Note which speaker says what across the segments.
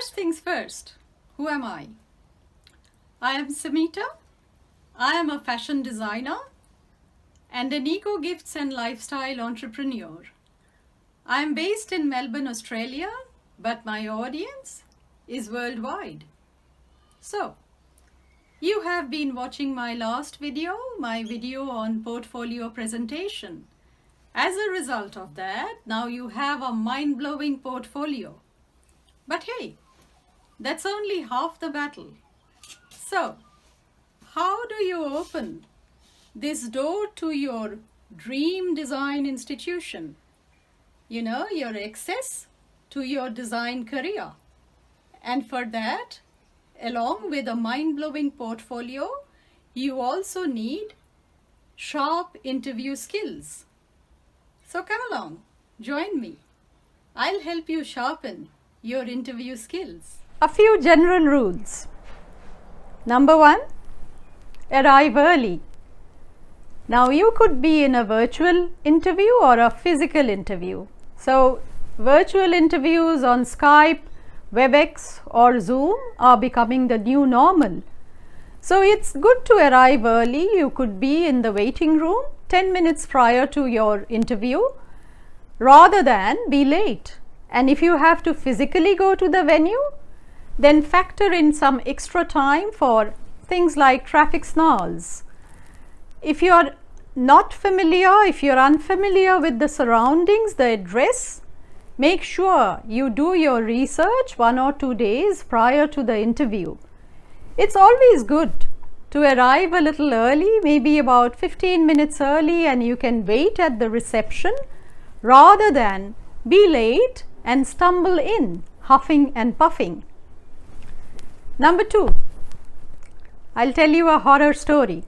Speaker 1: First things first, who am I? I am Samita. I am a fashion designer and an eco gifts and lifestyle entrepreneur. I am based in Melbourne, Australia, but my audience is worldwide. So, you have been watching my last video, my video on portfolio presentation. As a result of that, now you have a mind-blowing portfolio. But hey, that's only half the battle. So, how do you open this door to your dream design institution? You know, your access to your design career. And for that, along with a mind-blowing portfolio, you also need sharp interview skills. So come along, join me. I'll help you sharpen your interview skills. A few general rules. Number one, arrive early. Now you could be in a virtual interview or a physical interview. So virtual interviews on Skype, WebEx or Zoom are becoming the new normal. So it's good to arrive early. You could be in the waiting room 10 minutes prior to your interview rather than be late. And if you have to physically go to the venue, then factor in some extra time for things like traffic snarls. If you are not familiar, if you are unfamiliar with the surroundings, the address, make sure you do your research 1 or 2 days prior to the interview. It's always good to arrive a little early, maybe about 15 minutes early, and you can wait at the reception rather than be late and stumble in, huffing and puffing. Number 2, I'll tell you a horror story.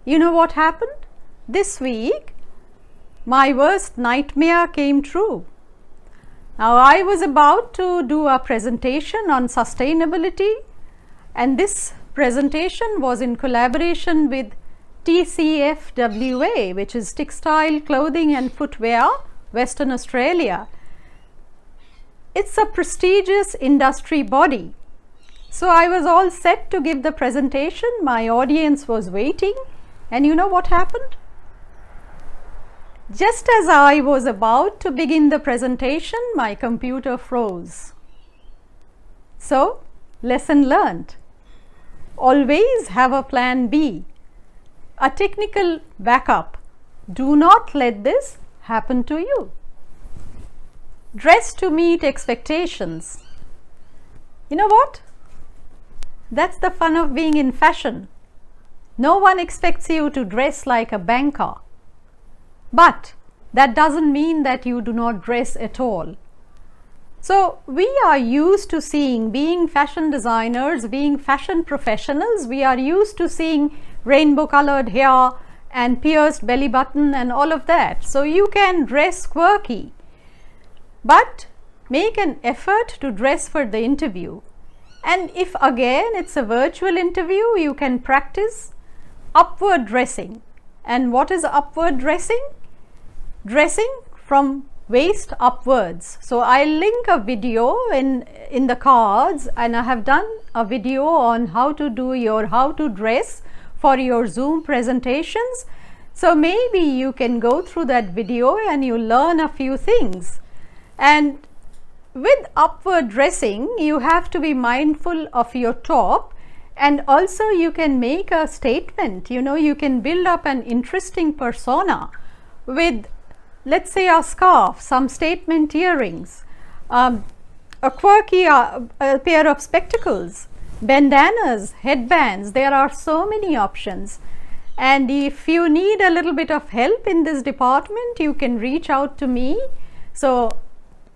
Speaker 1: You know what happened? This week, my worst nightmare came true. Now, I was about to do a presentation on sustainability, and this presentation was in collaboration with TCFWA, which is Textile, Clothing and Footwear, Western Australia. It's a prestigious industry body. So I was all set to give the presentation. My audience was waiting, and you know what happened? Just as I was about to begin the presentation, my computer froze. So, lesson learned. Always have a plan B, a technical backup. Do not let this happen to you. Dress to meet expectations. You know what? That's the fun of being in fashion. No one expects you to dress like a banker. But that doesn't mean that you do not dress at all. So we are used to seeing, being fashion designers, being fashion professionals, we are used to seeing rainbow colored hair and pierced belly button and all of that. So you can dress quirky, but make an effort to dress for the interview. And if again it's a virtual interview, you can practice upward dressing. And what is upward dressing? Dressing from waist upwards. So I'll link a video in the cards, and I have done a video on how to do how to dress for your Zoom presentations. So maybe you can go through that video and you learn a few things. And with upward dressing, you have to be mindful of your top, and also you can make a statement. You know, you can build up an interesting persona with, let's say, a scarf, some statement earrings, a quirky a pair of spectacles, bandanas, headbands. There are so many options. And if you need a little bit of help in this department, you can reach out to me. So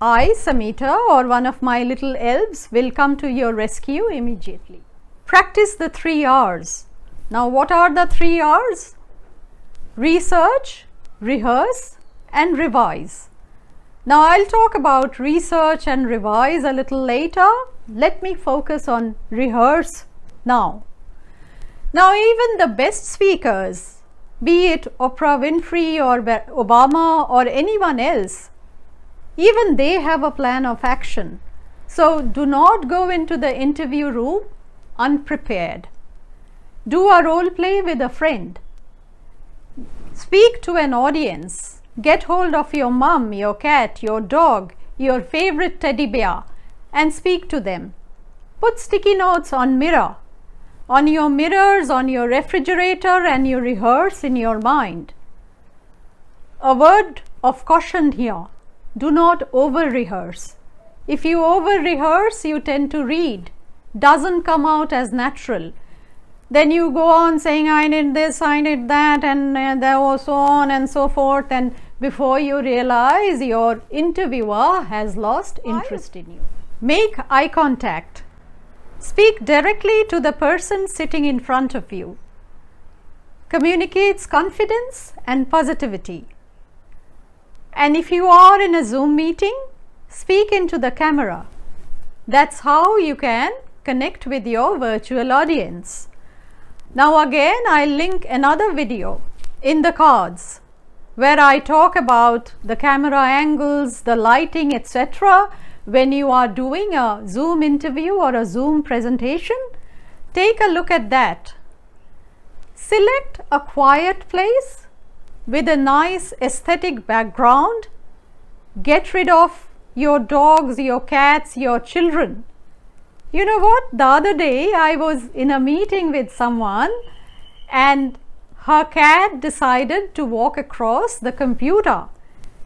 Speaker 1: I, Samita, or one of my little elves will come to your rescue immediately. Practice the 3 R's. Now, what are the 3 R's? Research, rehearse, and revise. Now, I'll talk about research and revise a little later. Let me focus on rehearse now. Now, even the best speakers, be it Oprah Winfrey or Obama or anyone else, even they have a plan of action. So do not go into the interview room unprepared. Do a role play with a friend. Speak to an audience. Get hold of your mum, your cat, your dog, your favorite teddy bear and speak to them. Put sticky notes on mirrors, on your refrigerator, and you rehearse in your mind. A word of caution here. Do not over-rehearse. If you over-rehearse, you tend to read. Doesn't come out as natural. Then you go on saying, I need this, I need that, and there was so on and so forth, and before you realize, your interviewer has lost interest in you. Make eye contact. Speak directly to the person sitting in front of you. Communicates confidence and positivity. And if you are in a Zoom meeting, speak into the camera. That's how you can connect with your virtual audience. Now again, I'll link another video in the cards where I talk about the camera angles, the lighting, etc. When you are doing a Zoom interview or a Zoom presentation, take a look at that. Select a quiet place with a nice aesthetic background. Get rid of your dogs, your cats, your children. You know what? The other day I was in a meeting with someone and her cat decided to walk across the computer,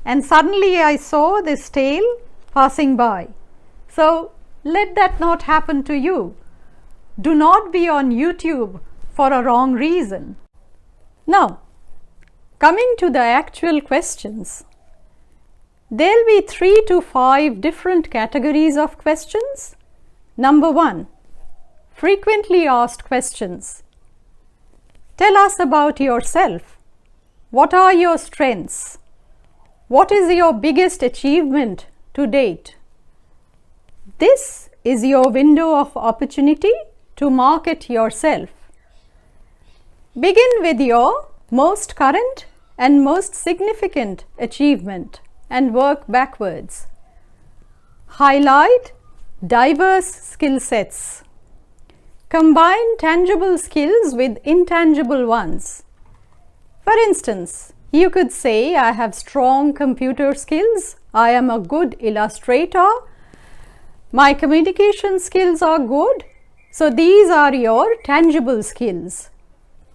Speaker 1: and suddenly I saw this tail passing by. So let that not happen to you. Do not be on YouTube for a wrong reason. Now, coming to the actual questions, there'll be 3 to 5 different categories of questions. Number 1, frequently asked questions. Tell us about yourself. What are your strengths? What is your biggest achievement to date? This is your window of opportunity to market yourself. Begin with your most current and most significant achievement and work backwards. Highlight diverse skill sets. Combine tangible skills with intangible ones. For instance, you could say, I have strong computer skills, I am a good illustrator, my communication skills are good. So these are your tangible skills.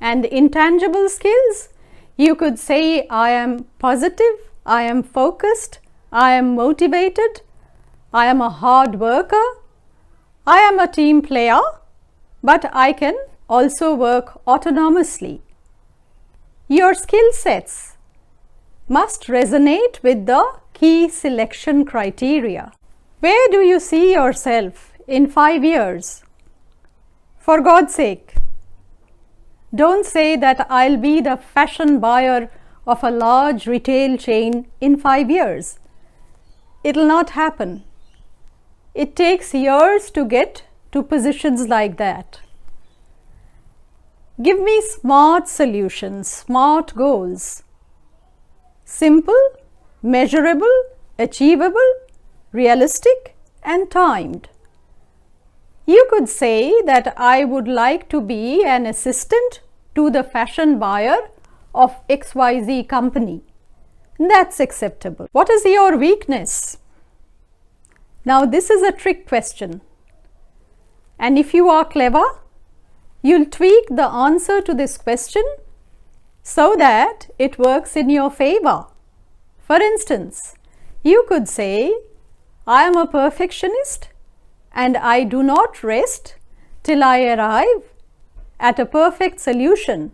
Speaker 1: And intangible skills, you could say, I am positive, I am focused, I am motivated, I am a hard worker, I am a team player, but I can also work autonomously. Your skill sets must resonate with the key selection criteria. Where do you see yourself in 5 years? For God's sake, don't say that I'll be the fashion buyer of a large retail chain in 5 years. It'll not happen. It takes years to get to positions like that. Give me smart solutions, smart goals. Simple, measurable, achievable, realistic and timed. You could say that I would like to be an assistant to the fashion buyer of XYZ company. That's acceptable. What is your weakness? Now this is a trick question, and if you are clever, you'll tweak the answer to this question so that it works in your favor. For instance, you could say, I am a perfectionist and I do not rest till I arrive at a perfect solution.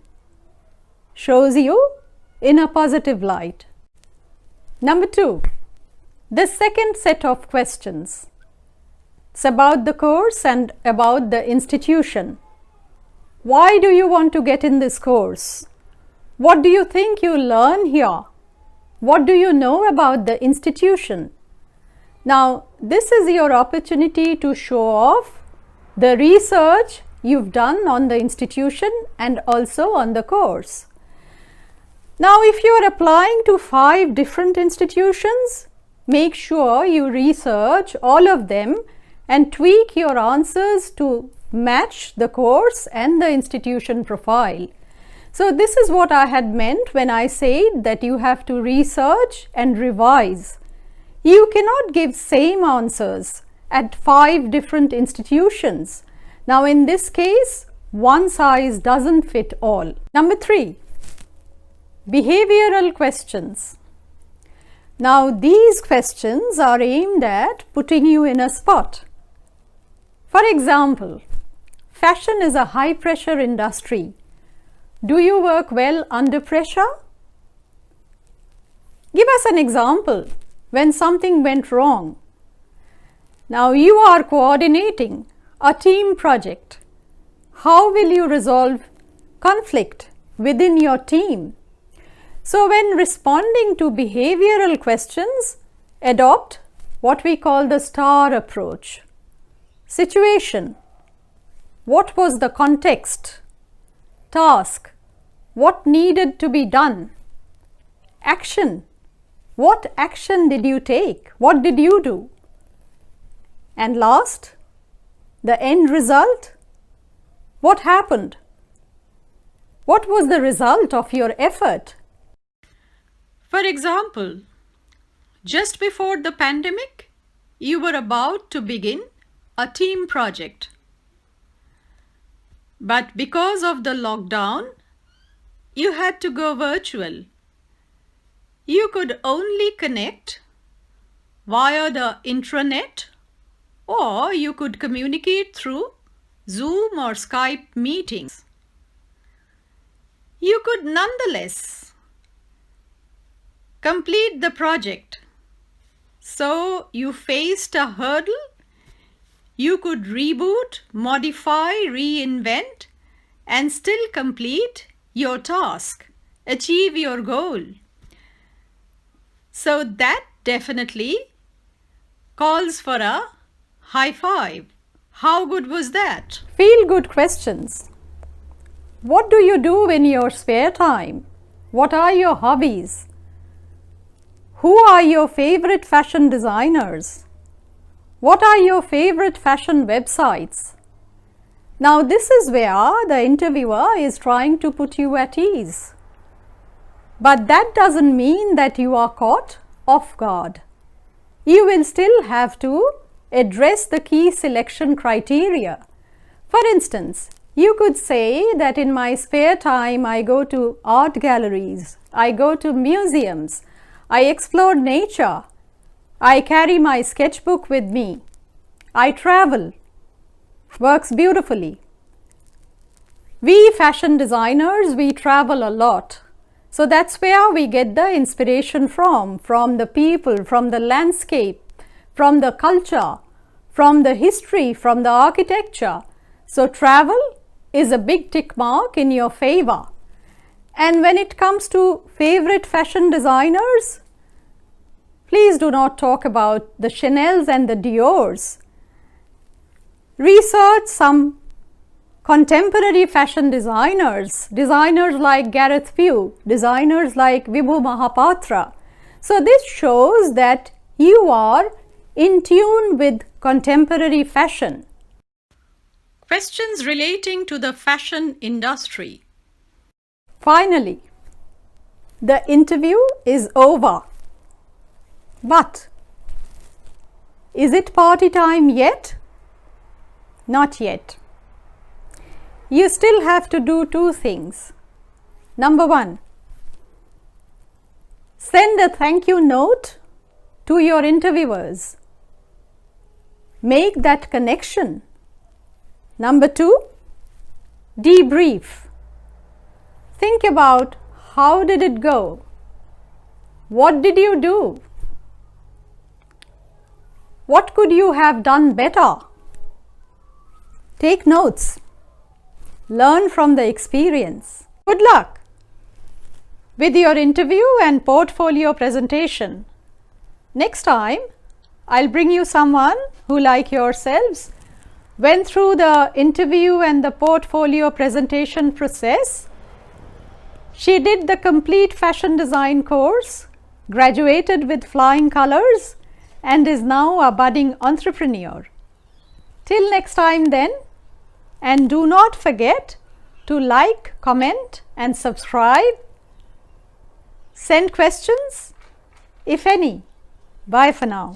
Speaker 1: Shows you in a positive light. Number 2. The second set of questions. It's about the course and about the institution. Why do you want to get in this course? What do you think you learn here? What do you know about the institution? Now, this is your opportunity to show off the research you've done on the institution and also on the course. Now, if you are applying to 5 different institutions, make sure you research all of them and tweak your answers to match the course and the institution profile. So this is what I had meant when I said that you have to research and revise. You cannot give same answers at 5 different institutions. Now in this case, one size doesn't fit all. Number 3, behavioral questions. Now these questions are aimed at putting you in a spot. For example, fashion is a high pressure industry. Do you work well under pressure? Give us an example when something went wrong. Now you are coordinating a team project. How will you resolve conflict within your team? So when responding to behavioral questions, adopt what we call the STAR approach. Situation: what was the context? Task: what needed to be done? Action: what action did you take? What did you do? And last, the end result: what happened? What was the result of your effort? For example, just before the pandemic, you were about to begin a team project. But because of the lockdown, you had to go virtual. You could only connect via the intranet, or you could communicate through Zoom or Skype meetings. You could nonetheless complete the project. So you faced a hurdle. You could reboot, modify, reinvent, and still complete your task, achieve your goal. So that definitely calls for a high five. How good was that? Feel good questions. What do you do in your spare time? What are your hobbies? Who are your favorite fashion designers? What are your favorite fashion websites? Now this is where the interviewer is trying to put you at ease. But that doesn't mean that you are caught off guard. You will still have to address the key selection criteria. For instance, you could say that in my spare time I go to art galleries, I go to museums, I explore nature, I carry my sketchbook with me, I travel. Works beautifully. We fashion designers, we travel a lot. So that's where we get the inspiration from the people, from the landscape, from the culture, from the history, from the architecture. So travel is a big tick mark in your favor. And when it comes to favorite fashion designers, please do not talk about the Chanels and the Diors. Research some contemporary fashion designers like Gareth Pugh, designers like Vibhu Mahapatra. So this shows that you are in tune with contemporary fashion. Questions relating to the fashion industry. Finally, the interview is over. But is it party time yet? Not yet. You still have to do 2 things. Number 1, send a thank you note to your interviewers. Make that connection. Number 2, debrief. Think about how did it go? What did you do? What could you have done better? Take notes. Learn from the experience. Good luck with your interview and portfolio presentation. Next time, I'll bring you someone who, like yourselves, went through the interview and the portfolio presentation process. She did the complete fashion design course, graduated with flying colors, and is now a budding entrepreneur. Till next time then, and do not forget to like, comment and subscribe. Send questions if any. Bye for now.